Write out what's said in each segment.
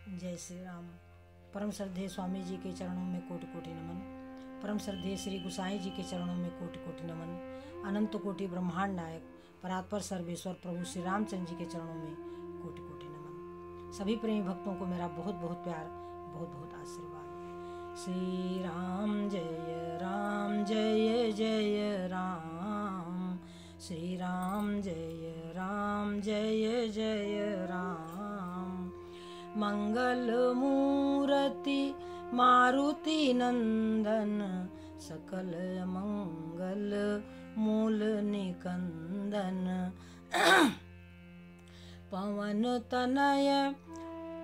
जय श्री राम। परम श्रद्धेय स्वामी जी के चरणों में कोटि कोटि नमन। परम श्रद्धेय श्री गुसाई जी के चरणों में कोटि कोटि नमन। अनंत कोटि ब्रह्मांड नायक परात्पर सर्वेश्वर प्रभु श्री रामचंद्र जी के चरणों में कोटि कोटि नमन। सभी प्रेमी भक्तों को मेरा बहुत बहुत प्यार, बहुत बहुत आशीर्वाद। श्री राम जय जय राम। श्री राम जय जय राम। मंगल मूर्ति मारुति नंदन, सकल मंगल मूल निकंदन। पवन तनय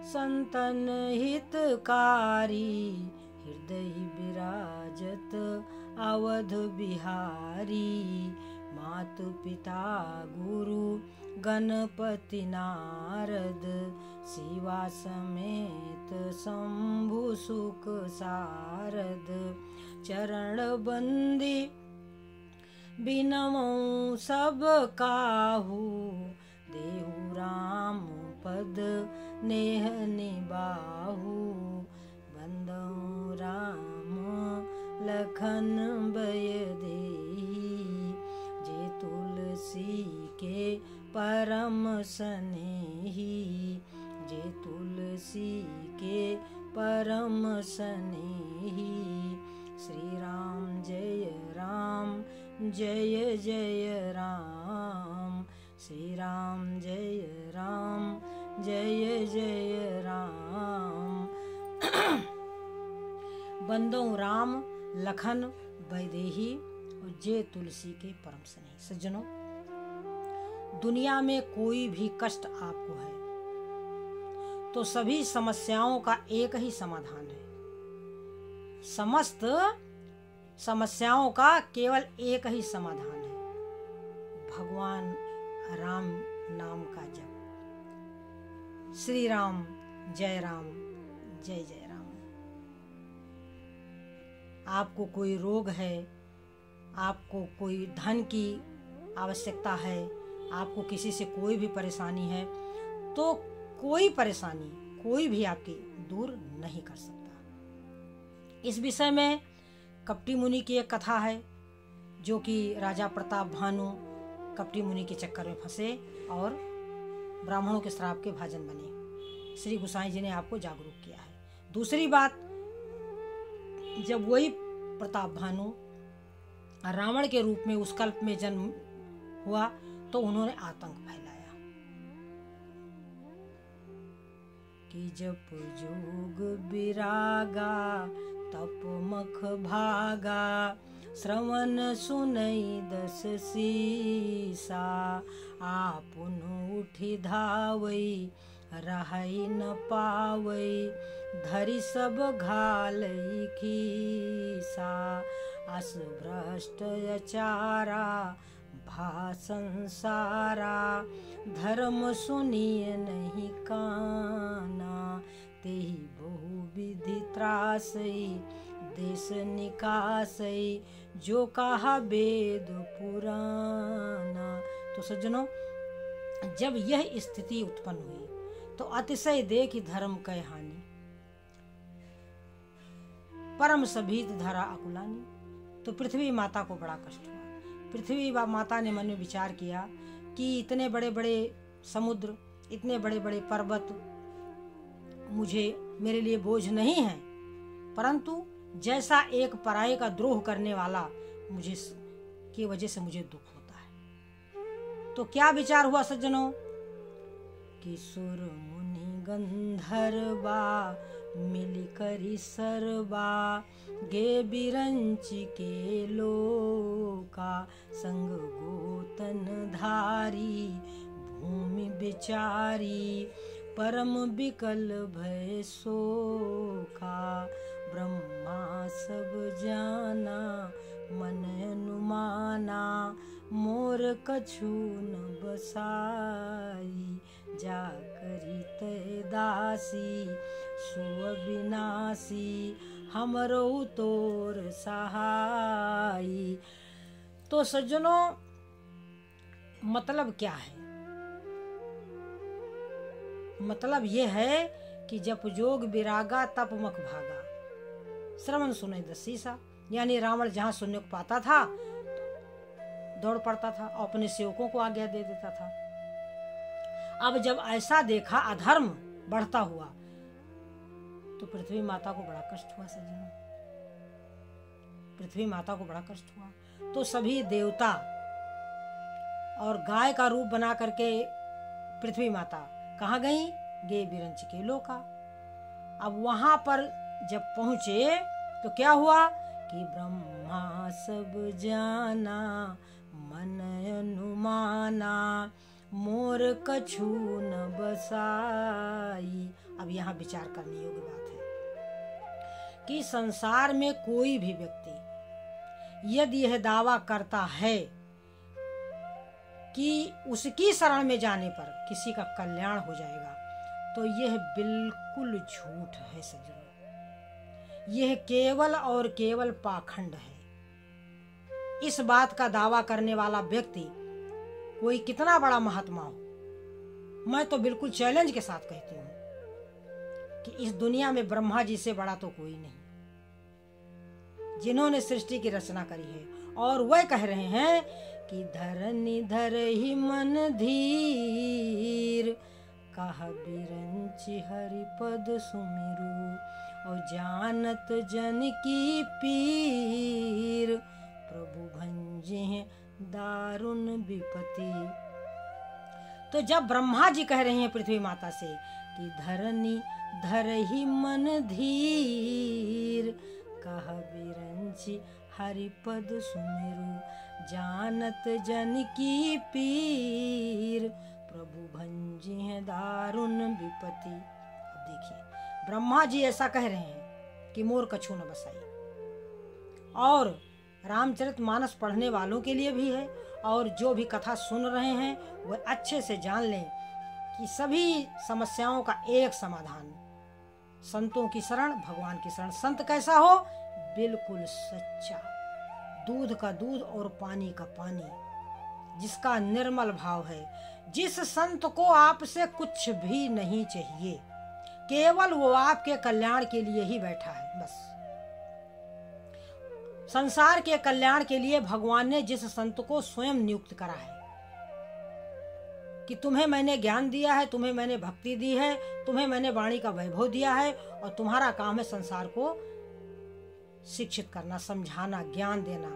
संतन हितकारी, हृदय विराजत अवध बिहारी। मातु पिता गुरु गणपति नारद, शिवा समेत शंभु सुख सारद। चरण बंदी बिनमो सब काहू, देहु राम पद नेह निबाहु। बंदौ राम लखन बय देहि, जे तुलसी के परम स्नेही। जे तुलसी के परम स्नेही। श्री राम जय जय राम। श्री राम जय जय राम। बंदो राम लखन वैदेही, और जे तुलसी के परम स्नेही। सज्जनों, दुनिया में कोई भी कष्ट आपको है तो सभी समस्याओं का एक ही समाधान है। समस्त समस्याओं का केवल एक ही समाधान है, भगवान राम नाम का जप। श्री राम जय जय राम। आपको कोई रोग है, आपको कोई धन की आवश्यकता है, आपको किसी से कोई भी परेशानी है, तो कोई परेशानी कोई भी आपकी दूर नहीं कर सकता। इस विषय में कपटी मुनि की एक कथा है, जो कि राजा प्रताप भानु कपटी मुनि के चक्कर में फंसे और ब्राह्मणों के श्राप के भाजन बने। श्री गुसाई जी ने आपको जागरूक किया है। दूसरी बात, जब वही प्रताप भानु रावण के रूप में उस कल्प में जन्म हुआ तो उन्होंने आतंक फैलाया कि जप जोग विरागा, तप मख भागा। श्रवण सुनई दस सीसा, आपुन उठी धावई, रहई न पावई। धरि सब घालई खीसा, अस भ्रष्ट अचारा, भा संसारा। धर्म सुनिय नहीं काना, तेहि बहु विधि त्रासई। देश निकासई, जो कहा वेद पुराना। तो सज्जनों, जब यह स्थिति उत्पन्न हुई तो अतिशय देख धर्म कै हानि, परम सभीत धरा अकुलानी। तो पृथ्वी माता को बड़ा कष्ट हुआ। पृथ्वी माता ने मन में विचार किया कि इतने बड़े बड़े समुद्र, इतने बड़े बड़े पर्वत मेरे लिए बोझ नहीं है, परंतु जैसा एक पराये का द्रोह करने वाला मुझे की वजह से मुझे दुख होता है। तो क्या विचार हुआ सज्जनों कि सुर मुनि गंधर्वा, मिली करी सरबा। गे बिरंच के लोका, संग गोतन धारी। भूमि बिचारी, परम बिकल भय सोका। ब्रह्मा सब जाना, मन अनुमाना। मोर कछु न बसाई, जा करी तय दासी। सो विनाशी, हमरो तोर सहाई। तो सज्जनों, मतलब क्या है? मतलब ये है कि जप जोग विरागा तप मख भागा, श्रवण सुने दसीसा। यानी रावण जहाँ सुनने को पाता था दौड़ पड़ता था और अपने सेवकों को आज्ञा दे देता था। अब जब ऐसा देखा अधर्म बढ़ता हुआ तो पृथ्वी माता को बड़ा कष्ट हुआ सज्जनों, पृथ्वी माता को बड़ा कष्ट हुआ। तो सभी देवता और गाय का रूप बना करके पृथ्वी माता कहाँ गई? गे बिरंच के लोका। अब वहां पर जब पहुंचे तो क्या हुआ कि ब्रह्मा सब जाना मन अनुमाना मोर कछु न बसाई। अब यहाँ विचार करने योग्य बात है कि संसार में कोई भी व्यक्ति यदि यह दावा करता है कि उसकी शरण में जाने पर किसी का कल्याण हो जाएगा तो यह बिल्कुल झूठ है सज्जनों, यह केवल और केवल पाखंड है। इस बात का दावा करने वाला व्यक्ति कोई कितना बड़ा महात्मा हो, मैं तो बिल्कुल चैलेंज के साथ कहती हूँ कि इस दुनिया में ब्रह्मा जी से बड़ा तो कोई नहीं, जिन्होंने सृष्टि की रचना करी है। और वह कह रहे हैं कि धरनी धर ही मन धीर, कहा बिरंचि हरि पद सुमिरु, और जानत जन की पीर, प्रभु भंजे दारुण विपत्ति। तो जब ब्रह्मा जी कह रहे हैं पृथ्वी माता से कि धरनी धर ही मन धीर, कहा बिरंचि हरिपद सुमिरु, जानत जन की पीर, प्रभु भंजी है दारुण विपत्ति। अब देखिए ब्रह्मा जी ऐसा कह रहे हैं कि मोर कछु न बसाई, और रामचरितमानस पढ़ने वालों के लिए भी है और जो भी कथा सुन रहे हैं वह अच्छे से जान लें कि सभी समस्याओं का एक समाधान संतों की शरण, भगवान की शरण। संत कैसा हो? बिल्कुल सच्चा, दूध का दूध और पानी का पानी, जिसका निर्मल भाव है, जिस संत को आपसे कुछ भी नहीं चाहिए, केवल वो आपके कल्याण के लिए ही बैठा है। बस संसार के कल्याण के लिए भगवान ने जिस संत को स्वयं नियुक्त करा है कि तुम्हें मैंने ज्ञान दिया है, तुम्हें मैंने भक्ति दी है, तुम्हें मैंने वाणी का वैभव दिया है, और तुम्हारा काम है संसार को शिक्षित करना, समझाना, ज्ञान देना,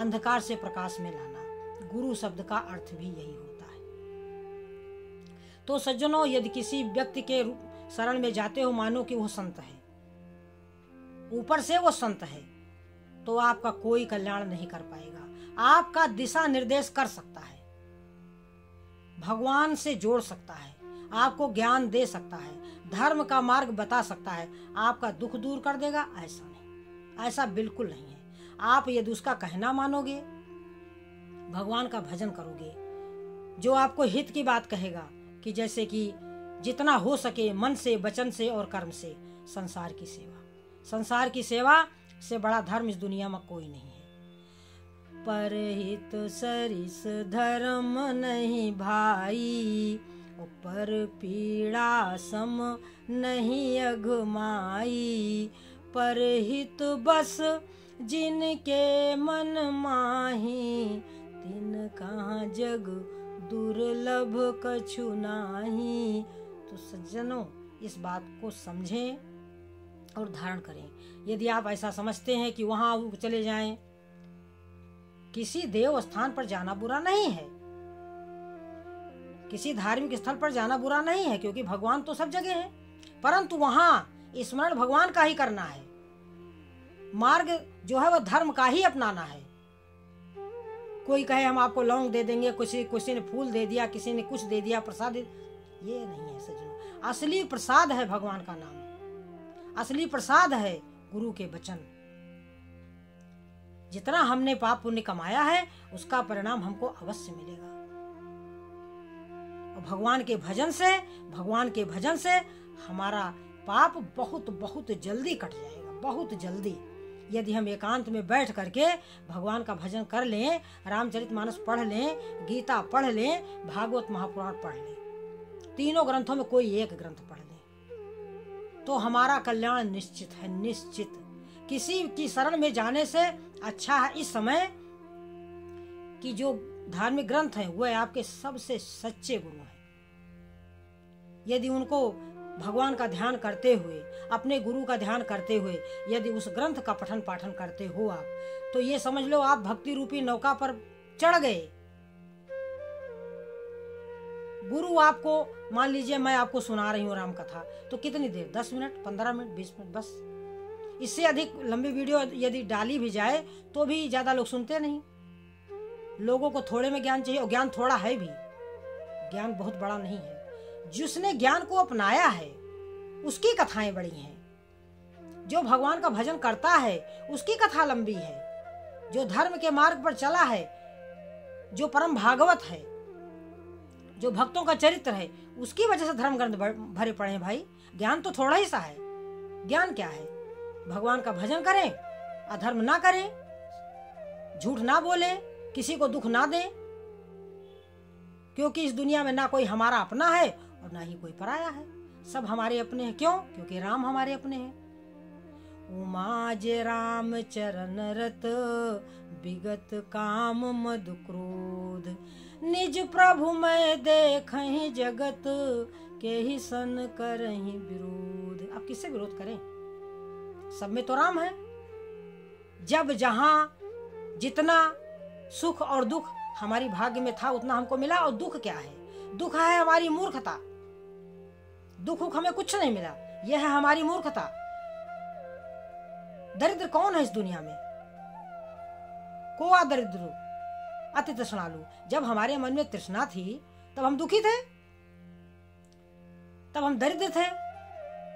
अंधकार से प्रकाश में लाना। गुरु शब्द का अर्थ भी यही होता है। तो सज्जनों, यदि किसी व्यक्ति के शरण में जाते हो, मानो कि वो संत है, ऊपर से वो संत है, तो आपका कोई कल्याण नहीं कर पाएगा। आपका दिशा निर्देश कर सकता है, भगवान से जोड़ सकता है, आपको ज्ञान दे सकता है, धर्म का मार्ग बता सकता है, आपका दुख दूर कर देगा ऐसा नहीं, ऐसा बिल्कुल नहीं है। आप यदि उसका कहना मानोगे, भगवान का भजन करोगे, जो आपको हित की बात कहेगा कि जैसे कि जितना हो सके मन से, वचन से और कर्म से संसार की सेवा, संसार की सेवा से बड़ा धर्म इस दुनिया में कोई नहीं है। परहित सरिस धर्म नहीं भाई, पर पीड़ा सम नहीं अघमाई, परहित बस जिनके मन माही, तिन कहाँ जग दुर्लभ कछु नाही। तो सज्जनों, इस बात को समझें और धारण करें। यदि आप ऐसा समझते हैं कि वहां चले जाएं, किसी देव स्थान पर जाना बुरा नहीं है, किसी धार्मिक स्थल पर जाना बुरा नहीं है, क्योंकि भगवान तो सब जगह है, परंतु वहां स्मरण भगवान का ही करना है। मार्ग जो है वह धर्म का ही अपनाना है। कोई कहे हम आपको लौंग दे देंगे, किसी ने फूल दे दिया, किसी ने कुछ दे दिया, प्रसाद ये नहीं है सज्जनों। असली प्रसाद है भगवान का नाम, असली प्रसाद है गुरु के वचन। जितना हमने पाप पुण्य कमाया है उसका परिणाम हमको अवश्य मिलेगा। और भगवान के भजन से हमारा पाप बहुत बहुत जल्दी कट जाएगा, बहुत जल्दी। यदि हम एकांत में बैठ करके भगवान का भजन कर लें, रामचरितमानस पढ़ लें, गीता पढ़ लें, भागवत महापुराण पढ़ लें, तीनों ग्रंथों में कोई एक ग्रंथ पढ़ लें, तो हमारा कल्याण निश्चित है, निश्चित। किसी की शरण में जाने से अच्छा है इस समय कि जो धार्मिक ग्रंथ हैं वह आपके सबसे सच्चे गुरु हैं। यदि उनको भगवान का ध्यान करते हुए, अपने गुरु का ध्यान करते हुए यदि उस ग्रंथ का पठन पाठन करते हो आप, तो ये समझ लो आप भक्ति रूपी नौका पर चढ़ गए। गुरु आपको, मान लीजिए मैं आपको सुना रही हूँ राम कथा, तो कितनी देर, 10 मिनट, 15 मिनट, 20 मिनट, बस। इससे अधिक लंबी वीडियो यदि डाली भी जाए तो भी ज्यादा लोग सुनते नहीं। लोगों को थोड़े में ज्ञान चाहिए, और ज्ञान थोड़ा है भी, ज्ञान बहुत बड़ा नहीं है। जिसने ज्ञान को अपनाया है उसकी कथाएं बड़ी हैं। जो भगवान का भजन करता है उसकी कथा लंबी है। जो धर्म के मार्ग पर चला है, जो परम भागवत है, जो भक्तों का चरित्र है, उसकी वजह से धर्म ग्रंथ भरे पड़े हैं भाई। ज्ञान तो थोड़ा ही सा है। ज्ञान क्या है? भगवान का भजन करें, अधर्म ना करें, झूठ ना बोले, किसी को दुख ना दें, क्योंकि इस दुनिया में ना कोई हमारा अपना है और ना ही कोई पराया है। सब हमारे अपने हैं। क्यों? क्योंकि राम हमारे अपने हैं। उमा जे राम चरण रत, विगत काम मद क्रोध, निज प्रभु मैं देखहि जगत, के ही सन करहि विरोध। अब किससे विरोध करें? सब में तो राम है। जब जहां जितना सुख और दुख हमारी भाग्य में था उतना हमको मिला। और दुख क्या है? दुख है हमारी मूर्खता। दुख हमें कुछ नहीं मिला, यह है हमारी मूर्खता। दरिद्र कौन है इस दुनिया में? कोआ दरिद्र अति तृष्णालु। जब हमारे मन में तृष्णा थी तब हम दुखी थे, तब हम दरिद्र थे।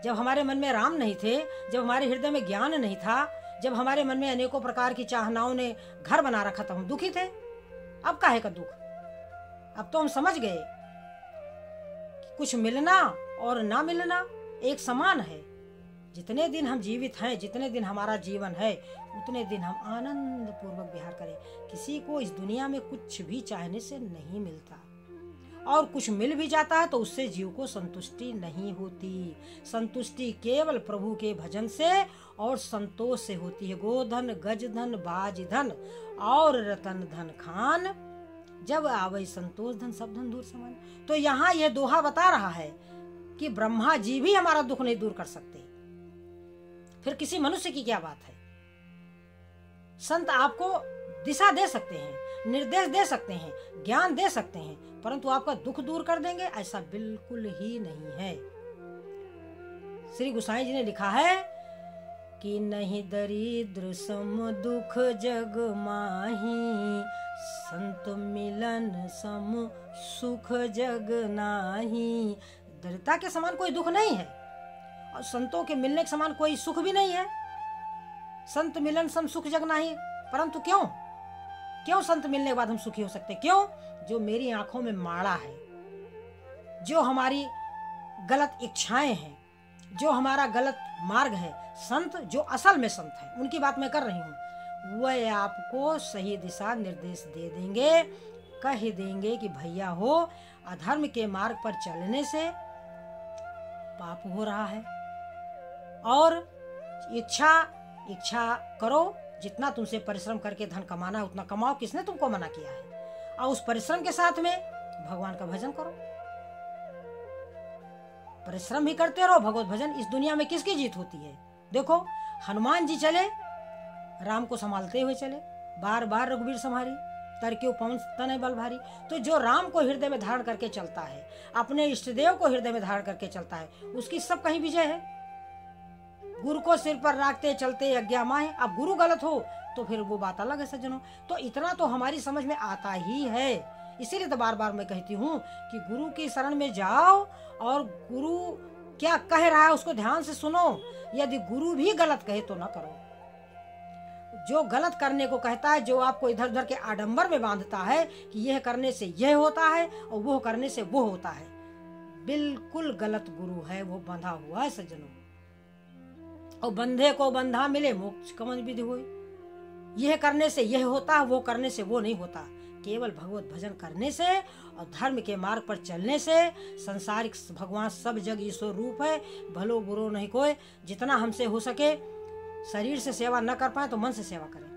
जब हमारे मन में राम नहीं थे, जब हमारे हृदय में ज्ञान नहीं था, जब हमारे मन में अनेकों प्रकार की चाहनाओं ने घर बना रखा, तब हम दुखी थे। अब काहे का दुख? अब तो हम समझ गए कि कुछ मिलना और ना मिलना एक समान है। जितने दिन हम जीवित हैं, जितने दिन हमारा जीवन है, उतने दिन हम आनंद पूर्वक विहार करें। किसी को इस दुनिया में कुछ भी चाहने से नहीं मिलता, और कुछ मिल भी जाता है तो उससे जीव को संतुष्टि नहीं होती। संतुष्टि केवल प्रभु के भजन से और संतोष से होती है। गोधन, गजधन, बाजधन और रतन धन खान, जब आवे संतोष धन सब धन दूर समान। तो यहाँ यह दोहा बता रहा है कि ब्रह्मा जी भी हमारा दुख नहीं दूर कर सकते, फिर किसी मनुष्य की क्या बात है। संत आपको दिशा दे सकते हैं, निर्देश दे सकते हैं, ज्ञान दे सकते हैं, परंतु आपका दुख दूर कर देंगे, ऐसा बिल्कुल ही नहीं है। श्री गोसाई जी ने लिखा है कि नहीं दरिद्र सम दुख जग माही, संत मिलन सम सुख जग नाही। दरिद्रता के समान कोई दुख नहीं है, और संतों के मिलने के समान कोई सुख भी नहीं है। संत मिलन सम सुख जग नाही, परंतु क्यों? क्यों संत मिलने के बाद हम सुखी हो सकते? क्यों? जो मेरी आंखों में माड़ा है, जो हमारी गलत इच्छाएं हैं, जो हमारा गलत मार्ग है, संत जो असल में संत है, उनकी बात मैं कर रही हूँ, वह आपको सही दिशा निर्देश दे देंगे, कह देंगे कि भैया हो, अधर्म के मार्ग पर चलने से पाप हो रहा है, और इच्छा करो, जितना तुमसे परिश्रम करके धन कमाना है उतना कमाओ, किसने तुमको मना किया है। और उस परिश्रम के साथ में भगवान का भजन करो, परिश्रम भी करते रहो, भगवत भजन। इस दुनिया में किसकी जीत होती है? देखो हनुमान जी चले, राम को संभालते हुए चले, बार बार रघुवीर संहारी, तरक्यो पवन तनय बल भारी। तो जो राम को हृदय में धारण करके चलता है, अपने इष्ट देव को हृदय में धारण करके चलता है, उसकी सब कहीं विजय है। गुरु को सिर पर रखते चलते आज्ञा माहे। अब गुरु गलत हो तो फिर वो बात अलग है सज्जनों। तो इतना तो हमारी समझ में आता ही है। इसीलिए तो बार बार मैं कहती हूँ कि गुरु की शरण में जाओ, और गुरु क्या कह रहा है उसको ध्यान से सुनो। यदि गुरु भी गलत कहे तो ना करो। जो गलत करने को कहता है, जो आपको इधर उधर के आडंबर में बांधता है कि यह करने से यह होता है और वो करने से वो होता है, बिल्कुल गलत गुरु है, वो बंधा हुआ है सज्जनों। और बंधे को बंधा मिले मोक्ष कवन विधि होई। यह करने से यह होता है, वो करने से वो नहीं होता। केवल भगवत भजन करने से और धर्म के मार्ग पर चलने से। संसारिक भगवान सब जग ईश्वर रूप है, भलो बुरो नहीं कोई। जितना हमसे हो सके शरीर से सेवा न कर पाए तो मन से सेवा करें।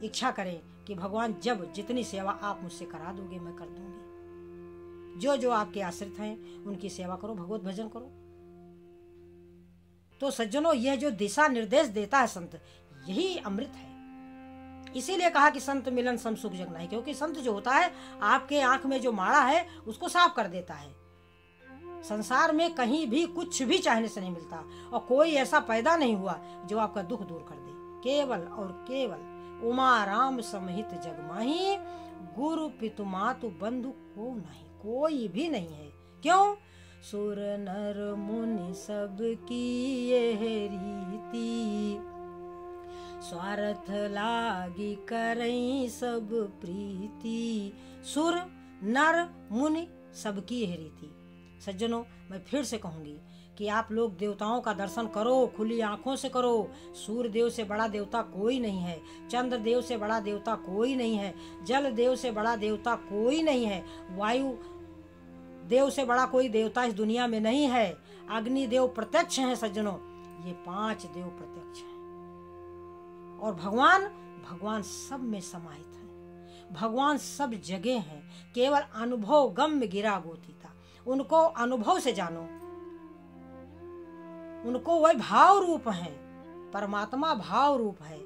इच्छा करें कि भगवान जब जितनी सेवा आप मुझसे करा दोगे मैं कर दूंगी। जो जो आपके आश्रित हैं उनकी सेवा करो, भगवत भजन करो। तो सज्जनों, यह जो दिशा निर्देश देता है संत, यही अमृत है। इसीलिए कहा कि संत मिलन सम सुख जग नहीं, क्योंकि संत जो होता है आपके आंख में जो माड़ा है उसको साफ कर देता है। संसार में कहीं भी कुछ भी चाहने से नहीं मिलता, और कोई ऐसा पैदा नहीं हुआ जो आपका दुख दूर कर दे। केवल और केवल उमा राम समहित जग माही, गुरु पितु मातु बंधु को नहीं, कोई भी नहीं है। क्यों? सुर नर मुनि सब की यह रीति, स्वार्थ लागी करई सब प्रीति। सुर नर मुनि सबकी यह रीति। सज्जनों, मैं फिर से कहूंगी कि आप लोग देवताओं का दर्शन करो, खुली आंखों से करो। सूर्य देव से बड़ा देवता कोई नहीं है, चंद्र देव से बड़ा देवता कोई नहीं है, जल देव से बड़ा देवता कोई नहीं है, वायु देव से बड़ा कोई देवता इस दुनिया में नहीं है। अग्नि देव प्रत्यक्ष हैं सज्जनों, ये 5 देव प्रत्यक्ष हैं। और भगवान सब में समाहित है, भगवान सब जगह हैं। केवल अनुभव गम्य गिरा गोतीता, उनको अनुभव से जानो, उनको वही भाव रूप है। परमात्मा भाव रूप है।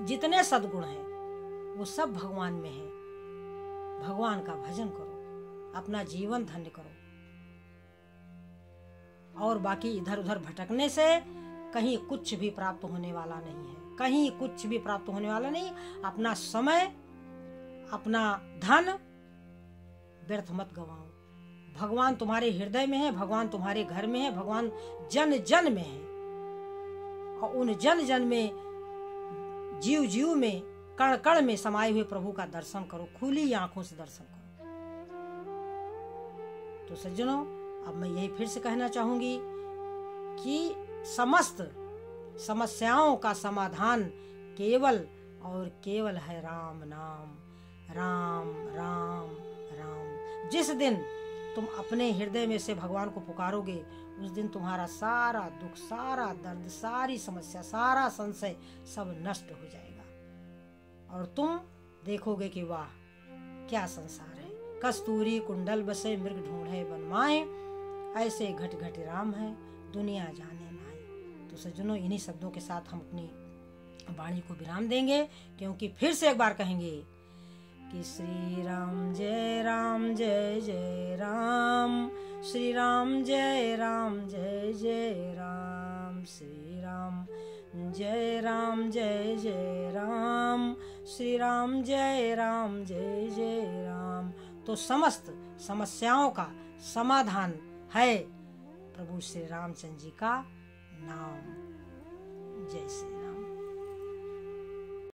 जितने सद्गुण हैं वो सब भगवान में है। भगवान का भजन करो, अपना जीवन धन्य करो, और बाकी इधर उधर भटकने से कहीं कुछ भी प्राप्त होने वाला नहीं है, कहीं कुछ भी प्राप्त होने वाला नहीं। अपना समय, अपना धन व्यर्थ मत गवाओ। भगवान तुम्हारे हृदय में है, भगवान तुम्हारे घर में है, भगवान जन जन में है, और उन जन जन में, जीव जीव में, कण कण में समाये हुए प्रभु का दर्शन करो, खुली आंखों से दर्शन करो। तो सज्जनों, अब मैं यही फिर से कहना चाहूंगी कि समस्त समस्याओं का समाधान केवल और केवल है राम नाम। राम राम राम। जिस दिन तुम अपने हृदय में से भगवान को पुकारोगे, उस दिन तुम्हारा सारा दुख, सारा दर्द, सारी समस्या, सारा संशय सब नष्ट हो जाएगा, और तुम देखोगे कि वाह क्या संसार है। कस्तूरी कुंडल बसे मृग ढूंढे बनमाए, ऐसे घट घट राम है दुनिया जाने नाए। तो सज्जनों, इन्हीं शब्दों के साथ हम अपनी वाणी को विराम देंगे, क्योंकि फिर से एक बार कहेंगे कि श्री राम जय राम जय जय राम, श्री राम जय राम जय जय राम, श्री राम जय राम जय जय राम, श्री राम जय राम जय जय राम। तो समस्त समस्याओं का समाधान है प्रभु श्री रामचंद्र जी का नाम। जय श्री राम।